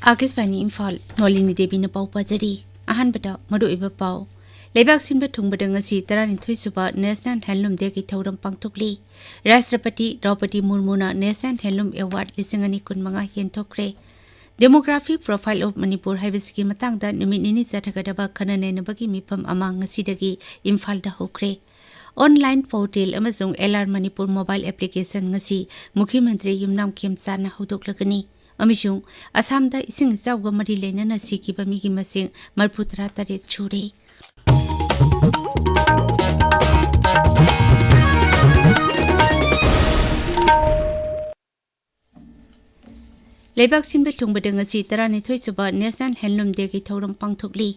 आकाशवाणी इम्फाल नोलिनी देवी ने पाउ पाजरी अहानबदा मरुइबा पाउ लेबाक सिनबा थुंगबदा ngasi 12 सुबा नेशनल हैंडलूम डे की थौरम पांगथोकली राष्ट्रपति द्रौपदी मुर्मुना नेशनल हैंडलूम अवार्ड 2015 हेंथोक्रे डेमोग्राफिक प्रोफाइल ऑफ मणिपुर हाइबसिकी मतंगदा नुमित निनि चथगदबा खननैनबगी मिफम अमा ngasiदगी इम्फालदा होक्रे ऑनलाइन पोर्टल अमसुंग LR Manipur mobile application ngasi मुख्यमंत्री युमनाम खेमचाना होदोकलगनी अमिशुंग असमदा इसिंग इचाउगा मरी लेनना सिकिबा मिगी मसिंग 33 छुरे लेबाक सिनबे थुंगबदा ngasi 12 सुबा नेशनल हैंडलूम डे की थौरम पांगथोकली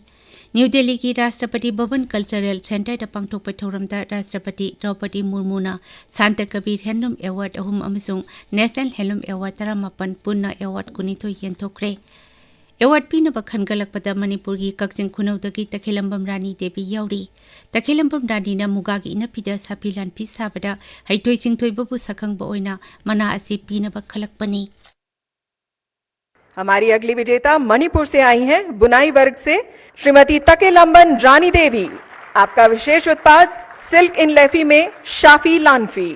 न्यू दिल्ली की राष्ट्रपति भवन कल्चरल सेंटर दा पांगथोकपा थौरमदा राष्ट्रपति द्रौपदी मुर्मुना सांत कबीर हैंडलूम अवार्ड अहुम अमसुंग नेशनल हैंडलूम अवार्ड 13 पुन्ना अवार्ड 12 हेंथोक्रे अवार्ड पीनबा खनगलकपदा मणिपुर की कक्सिंग खुनौदगी तखेलंबम रानी देवी याउरी तखेलंबम रानीना मुगागी इनफिदा साफिलान फी साबदा हैथोय सिंथोयबबु सखंगबा ओइना मना असी पीनबा खलकपनी। हमारी अगली विजेता मणिपुर से आई हैं, बुनाई वर्ग से श्रीमती तकेलंबन रानी देवी। आपका विशेष उत्पाद सिल्क इन लेफी में शाफी लानफी।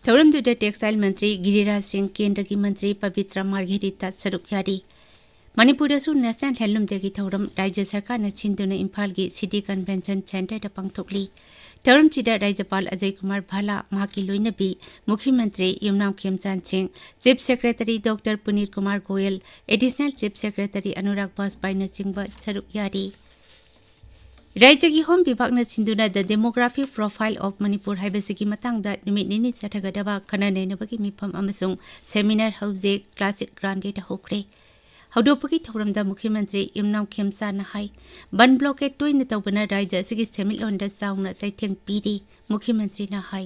थौरमदुदा टेक्सटाइल मंत्री गिरिराज सिंह, केंद्र की मंत्री पवित्रा मार्घेरिता सरुक यारी। मणिपुरसु नेशनल हैंडलूम डे की थौरम राज्य सरकार ने छिंदुना इम्फाल की सिटी कन्वेंशन सेंटर दा पांगथोकली थौरमचिदा राज्यपाल अजय कुमार भाला, माकी लोइनबी मुख्यमंत्री Yumnam Khemchand Singh, chief secretary doctor Puneet Kumar Goel, additional chief secretary Anurag बाजपाईना चिंबा सरुक यारी। राज्य की होम विभाग ने सिंधुना the demographic profile of Manipur हाइबसिकी मतंगदा नुमित निनि चथगदबा खननैनबगी मिफम अमसुंग सेमिनार हौजे क्लासिक ग्रांडे दा होक्रे हौदोपगी थौरमदा मुख्यमंत्री युमनाम खेमचाना हाई बन ब्लॉकेट तोइना तौबना राज्य असिगी सेमिलोंदा चाउना चैथेंग पीरी मुख्यमंत्री हाई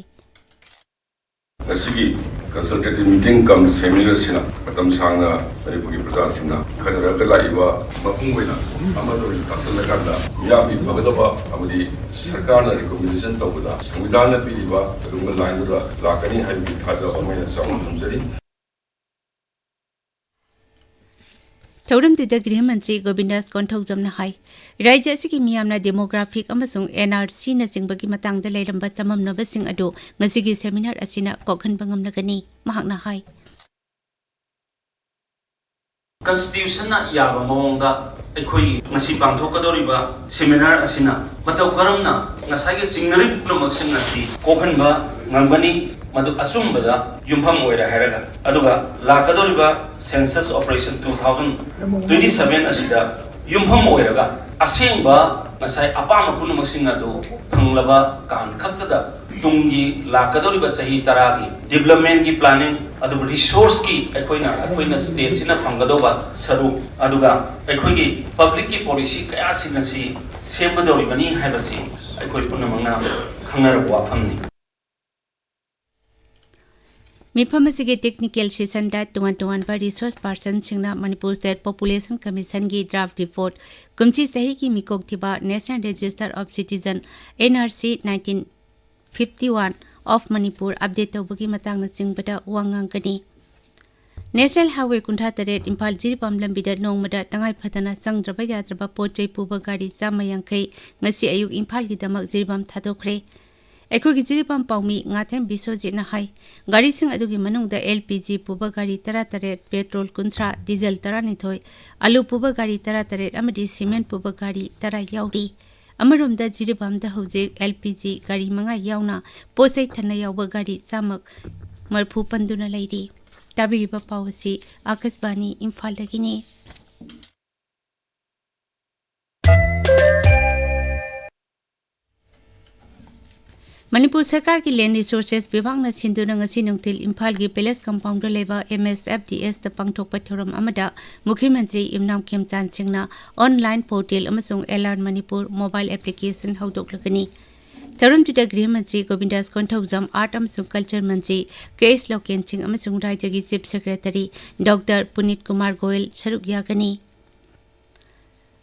असिगी कंसल्टेटिव मीटिंग कम सेमिनार सिना मतम सांगना मणिपुरी प्रजा सिना खनरक लाइबा मफुंग वेना अमदो कासल लगादा याबी भगदबा अमदी सरकार ना रिकमेंडेशन तौबदा संविधान पीरिबा रुंग लाइनदा लाकनी हाइबी थाजा अमेना चाउन समजरी। थौरमदुदा गृह मंत्री गोविंदास कोंथौजमना हाई राज्य असिगी मियामना डेमोग्राफिक अमसुंग एनआरसी ना चिंबगी मतंगदा लेरंबा चममनबसिंग अदो ngasiगी सेमिनार असिना कोखनबा ngamlagani mahakna hai Constitution na yaba mawongda ekhoi ngasi pangthokadoriba seminar asina matau karamna ngasai ge chingnari promotion asi kokhanba ngangbani madu achumbada yumpham oira haraga aduga lakadoriba census operation 2027 asida yumpham oiraga asengba ngasai apama punumaksing adu phanglaba kan khaktada tungi lakadoriba sahi taragi development ki planning aduga resource ki akoina state sina phangadoba saru aduga ekoi ki public ki policy kaya sina si sembadoribani haibasi ekoi punamangna khangnar wafamni मिफम असिगे technical session दा तुंगन पर resource person सिंगना Manipur state population commission की draft report कुमची सही की मिकोक थिबा national register of citizen NRC 1951 of Manipur update तौबगी मतंग चिंगबदा वांगांगनी नेशनल हाईवे 53 इम्फाल जिरिपाम लंबिदा नोंगमदा तंगाई फदना संगद्रबा याद्रबा पोचै पुबा गाड़ी 150 ngasi ayuk इम्फाल की दमक जिरिपाम थादोखरे एखोगी जिरिपाम पाउमी ngatham बिसोजिना हाई गाड़ी सिंग अदुगी मनुंगदा एलपीजी पुबा गाड़ी 33 पेट्रोल 19 डीजल 12 आलू पुबा गाड़ी 33 अमदी सीमेंट पुबा गाड़ी 10 याउरी अमरोमदा जिरिपामदा हौजे एलपीजी गाड़ी 5 याउना पोसै थना याउबा गाड़ी चामक मरफु पंदुना लैरी ताबिरिबा पावसी आकाशवाणी इम्फाल दगिनी। मणिपुर सरकार की लैंड रिसोर्सेस विभाग ने सिंधुना ngasi nungtil इम्फाल की पैलेस कंपाउंड लेबा एमएसएफडीएस द पांगथोकपा थौरम अमदा मुख्यमंत्री इमनाम खेमचान सिंहना ऑनलाइन पोर्टल अमसुंग एलआर मणिपुर मोबाइल एप्लीकेशन हौदोकलगनी थौरमदुदा गृह मंत्री गोविंदास कोंथौजम आर्ट अमसुंग कल्चर मंत्री केएस लोकेन सिंह अमसुंग राज्य की chief secretary doctor Puneet Kumar Goel सरुक यागनी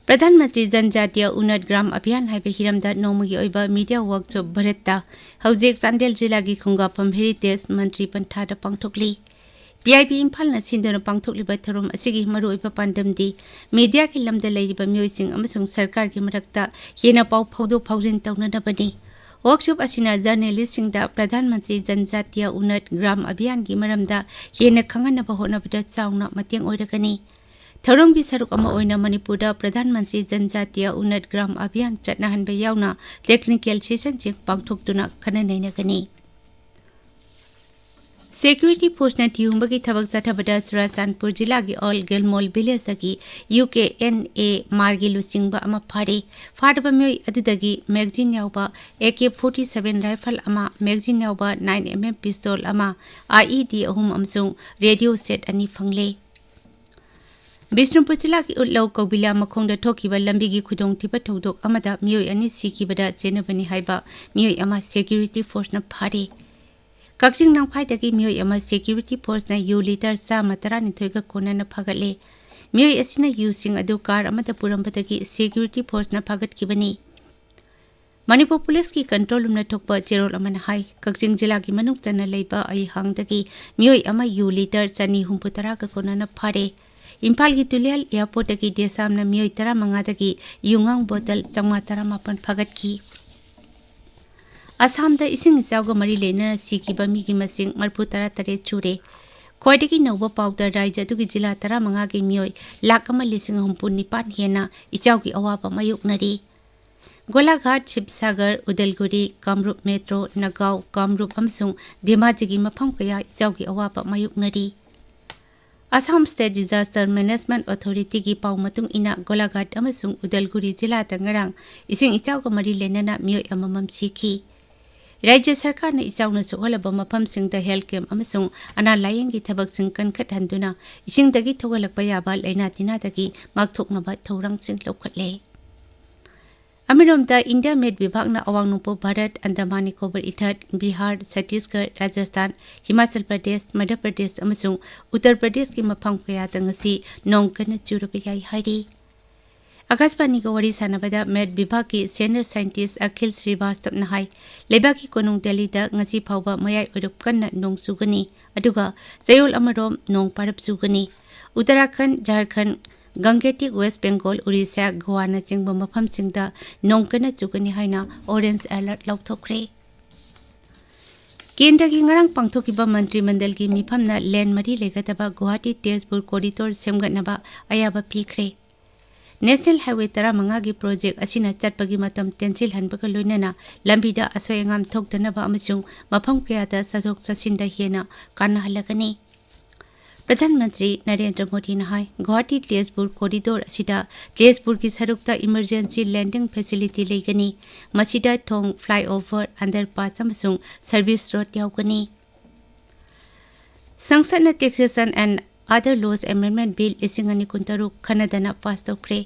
प्रधानमंत्री जनजातीय उन्नत ग्राम अभियान है हिरमदा नोमगी ओइबा मीडिया वर्कशॉप भारतता हौजेक चांदेल जिला की खुंगापम हेरिटेज मंत्री पंथादा पांगथोकली PIB इम्फाल न सिंदोना पांगथोकलिबा थरोम असिगी मरुइबा पांडमदी मीडिया की लमदा लेरिबा मियोइसिंग अमसुंग सरकार की मरक्ता हेना पाउ फौदो फाउजिन तौनदबनी वर्कशॉप असिना जर्नलिस्ट सिंगदा प्रधानमंत्री जनजातीय उन्नत ग्राम अभियान की मरमदा हेना खंगनबा होनबदा चाउना मतेंग ओइरगनी थौरम की सरुक अमा ओइना मणिपुरदा प्रधानमंत्री जनजातीय उन्नत ग्राम अभियान चटनाहनबे यावना टेक्निकल सेशन चिंग पांगथोकतुना खननैनगनी सिक्योरिटी फोर्स ने थियुंबगी थबक चथबदा चुराचांदपुर जिला की ऑल गेलमोल विलेज की UKNA मार्गी लुचिंगबा अमा फारे फाडबा म्योय अदुदगी मैगजीन यावबा AK-47 राइफल अमा मैगजीन यावबा 9mm पिस्तौल अमा IED अहुम अमसुंग रेडियो सेट अनि फंगले बिष्णुपुर जिला की उल्लौ कौबिला मखोंग थोकीबा लंबी की खुदोंथिबा थौदोक अमदा मियोय अनि सिकीबदा चेनबनी हाइबा मियोय अमा सिक्योरिटी फोर्स न फारे कक्सिंग नामखाइदगी मियोय अमा सिक्योरिटी फोर्स न यू लीटर 139 कोनन फगले मियोय असिना यूसिंग अदु कार अमदा पुरंबदगी सिक्योरिटी फोर्स न फगतकिबनी मणिपुर पुलिस की कंट्रोल रूम न थोकबा जेरोल अमन हाई कक्सिंग जिला की मनुक चना लेबा अई हांगदगी मियोय अमा यू लीटर 230 कोनन फारे इम्फाल की तुलियल एयरपोर्ट की देसाम न मियोय 15 की युंगांग बोतल 418 फगत की असम द इसिंग इचाउग मरी लेना सिकीबा मी की मसिंग 43 चुरे खोइदगी नौबा पाउदर राज्य दुगी जिला 15 की मियोय लाख अमा लिसिंग हुंपुनिपान हेना इचाउ की अवाबा मायुकनरी गोलाघाट शिवसागर उदलगुरी कामरूप मेट्रो नगाव कामरूप अमसुंग धेमाजी की मफम कया इचाउ की अवाबा मायुकनरी Assam state disaster management authority की पाउ मतुंग इना गोलाघाट अमसुंग उदलगुरी जिला तंगरांग इसिंग इचाउ को मरी लेना मियोय अममम सिखी राज्य सरकार ने इचाउ न सोहलब मफम सिंग द हेल्थ कैम्प अमसुंग अना लायंग की थबक सिंग कनखत हंदुना इसिंग दगी थोगलक याबा लेना तिना दगी मागथोकनबा थौरंग सिंग लौखटले अमिरोमदा इंडिया मेड विभाग न अवांग नुपो भारत अंडमान निकोबार इथर बिहार छत्तीसगढ़ राजस्थान हिमाचल प्रदेश मध्य प्रदेश अमसुंग उत्तर प्रदेश की मफम कया तंगसी नोंग कन चुरुप याई हाइरी आकाशवाणी को वरी सानबदा मेड विभाग की सीनियर साइंटिस्ट अखिल श्रीवास्तव नहाई लेबा की कोनुंग दिल्ली दा ngasi फावबा मयाई ओरुप कन्न नोंग सुगनी अदुगा जयोल अमरोम नोंग पारप सुगनी उत्तराखंड झारखंड गंगेटिक वेस्ट बेंगल उड़ीसा गोवा न चिंगबा मफम सिंगदा नोंकना चुगनी हाइना ऑरेंज अलर्ट लौथोखरे केंद्र की ngarang पांगथोकिबा मंत्री मंडल की मिफमना लैंड मरी लेगतबा गुवाहाटी तेजपुर कॉरिडोर सेमगतनबा अयाबा पीखरे नेशनल हाईवे 15 की प्रोजेक्ट असिना चटपगी मतम टेंसिल हनबगा लोइनना लंबीदा असोयंगाम थोकदनबा अमसुंग मफम कयादा सजोक ससिंदा हेना काना हलगनी प्रधानमंत्री नरेंद्र मोदी ने गुवाहाटी तेजपुर कॉरिडोर असिदा तेजपुर की सरुकता इमरजेंसी लैंडिंग फैसिलिटी लेगनी मसिदा थोंग फ्लाईओवर अंडरपास अमसुंग सर्विस रोड यावगनी संसद ने taxation and other laws amendment bill 2023 खनदना पास तौखरे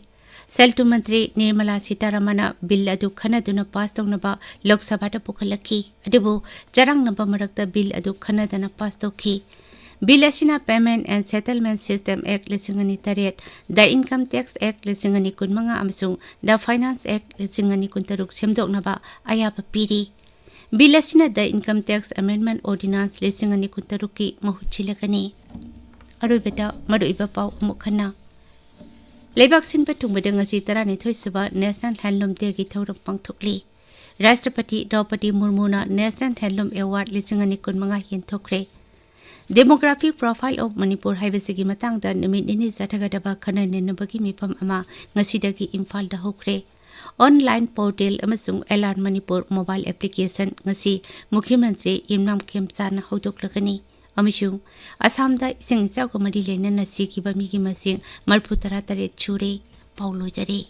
सेल्टू मंत्री निर्मला सीतारमण बिल अदु खनदुना पास तौनबा लोकसभा पुखलखी अदुबु चरंगनबा मरक्ता बिल अदु खनदना पास तौखी बिल असिना payment and settlement system act 2008 the income tax act 2015 अमसुंग द फाइनेंस एक्ट 2013 सेमदोकनबा अयाबा पीरी बिल असिना the income tax amendment ordinance 2013 की महुचिलगनी अरुबेटा मरुइबा पाउ मुखना लेबाक सिनबा थुंबदं ngasi 12 सुबा नेशनल हैंडलूम डे की थौरम पांगथोकली राष्ट्रपति द्रौपदी मुर्मुना नेशनल हैंडलूम अवार्ड 2015 हेनथोखरे डेमोग्राफिक प्रोफाइल ऑफ मणिपुर हाइबसिगी मतंगदा निमिट निनि जाथगदबा खननेनबगी मिफम अमा ngasiदगी इम्फाल दा होखरे ऑनलाइन पोर्टल अमसुंग एलान मणिपुर मोबाइल एप्लीकेशन ngasi मुख्यमंत्री इमनाम खेमचाना हौदोकलगनी अमिशुंग असमदा इसिंग इचाउग मरी लेनना सिकीबा मिगी मसिंग 33 छुरे पाउलो जरे।